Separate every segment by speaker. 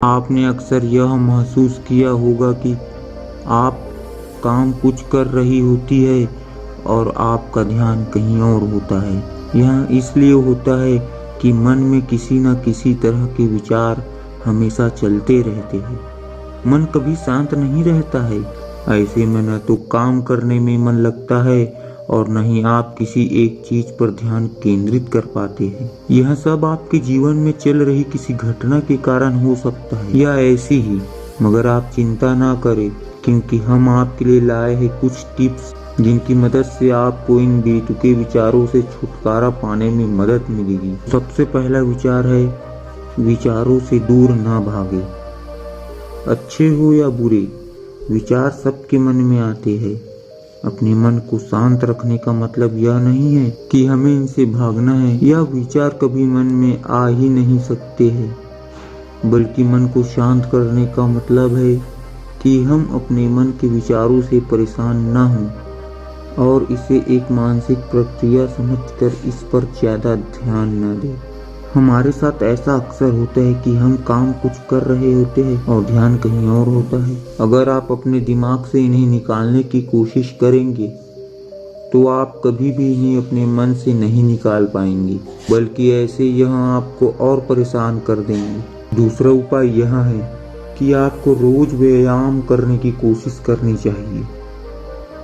Speaker 1: आपने अक्सर यह महसूस किया होगा कि आप काम कुछ कर रही होती है और आपका ध्यान कहीं और होता है। यह इसलिए होता है कि मन में किसी न किसी तरह के विचार हमेशा चलते रहते हैं। मन कभी शांत नहीं रहता है। ऐसे में न तो काम करने में मन लगता है और न ही आप किसी एक चीज पर ध्यान केंद्रित कर पाते हैं। यह सब आपके जीवन में चल रही किसी घटना के कारण हो सकता है या ऐसे ही, मगर आप चिंता ना करें, क्योंकि हम आपके लिए लाए हैं कुछ टिप्स जिनकी मदद से आपको इन बेतुके विचारों से छुटकारा पाने में मदद मिलेगी। सबसे पहला विचार है, विचारों से दूर ना भागे। अच्छे हो या बुरे, विचार सबके मन में आते हैं। अपने मन को शांत रखने का मतलब यह नहीं है कि हमें इनसे भागना है या विचार कभी मन में आ ही नहीं सकते हैं, बल्कि मन को शांत करने का मतलब है कि हम अपने मन के विचारों से परेशान न हों और इसे एक मानसिक प्रक्रिया समझकर इस पर ज्यादा ध्यान न दें। हमारे साथ ऐसा अक्सर होता है कि हम काम कुछ कर रहे होते हैं और ध्यान कहीं और होता है। अगर आप अपने दिमाग से इन्हें निकालने की कोशिश करेंगे तो आप कभी भी इन्हें अपने मन से नहीं निकाल पाएंगे, बल्कि ऐसे यह आपको और परेशान कर देंगे। दूसरा उपाय यह है कि आपको रोज व्यायाम करने की कोशिश करनी चाहिए।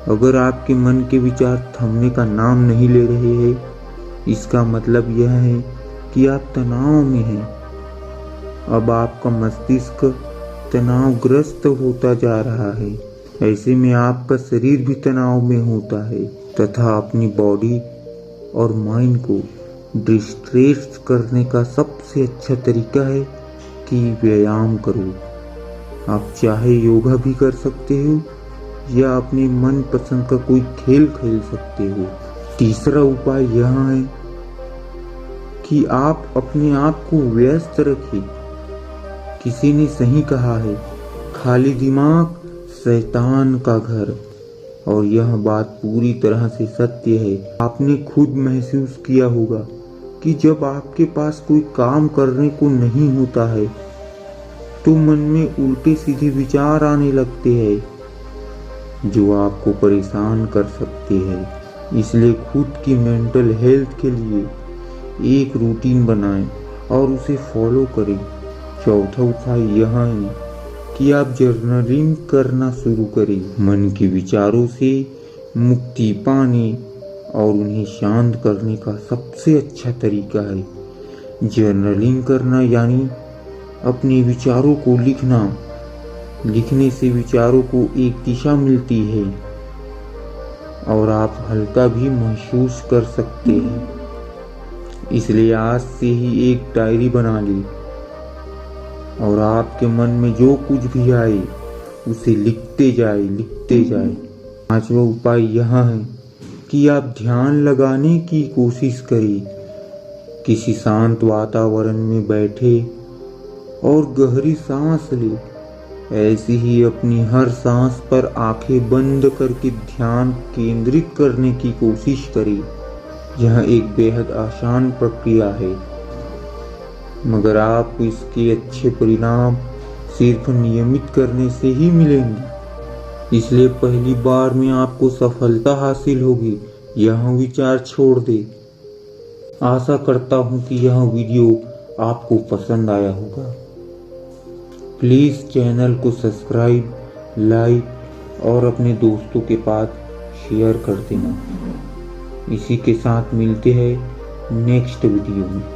Speaker 1: अगर आपके मन के विचार थमने का नाम नहीं ले रहे हैं, इसका मतलब यह है कि आप तनाव में हैं। अब आपका मस्तिष्क तनावग्रस्त होता जा रहा है। ऐसे में आपका शरीर भी तनाव में होता है तथा अपनी बॉडी और माइंड को डिस्ट्रेस करने का सबसे अच्छा तरीका है कि व्यायाम करो। आप चाहे योगा भी कर सकते हो या अपने मन पसंद का कोई खेल खेल सकते हो। तीसरा उपाय यह है कि आप अपने आप को व्यस्त रखें। किसी ने सही कहा है, खाली दिमाग शैतान का घर, और यह बात पूरी तरह से सत्य है। आपने खुद महसूस किया होगा कि जब आपके पास कोई काम करने को नहीं होता है तो मन में उल्टे सीधे विचार आने लगते हैं जो आपको परेशान कर सकते हैं। इसलिए खुद की मेंटल हेल्थ के लिए एक रूटीन बनाएं और उसे फॉलो करें। चौथा उपाय यह है कि आप जर्नलिंग करना शुरू करें। मन के विचारों से मुक्ति पाने और उन्हें शांत करने का सबसे अच्छा तरीका है जर्नलिंग करना, यानी अपने विचारों को लिखना। लिखने से विचारों को एक दिशा मिलती है और आप हल्का भी महसूस कर सकते हैं। इसलिए आज से ही एक डायरी बना ली और आपके मन में जो कुछ भी आए उसे लिखते जाए। पांचवा उपाय यह है कि आप ध्यान लगाने की कोशिश करें। किसी शांत वातावरण में बैठे और गहरी सांस ले। ऐसे ही अपनी हर सांस पर आंखें बंद करके ध्यान केंद्रित करने की कोशिश करें। यह एक बेहद आसान प्रक्रिया है, मगर आपको इसके अच्छे परिणाम सिर्फ नियमित करने से ही मिलेंगे। इसलिए पहली बार में आपको सफलता हासिल होगी, यह विचार छोड़ दे। आशा करता हूँ कि यह वीडियो आपको पसंद आया होगा। प्लीज चैनल को सब्सक्राइब, लाइक और अपने दोस्तों के पास शेयर कर देना। इसी के साथ मिलते हैं नेक्स्ट वीडियो में।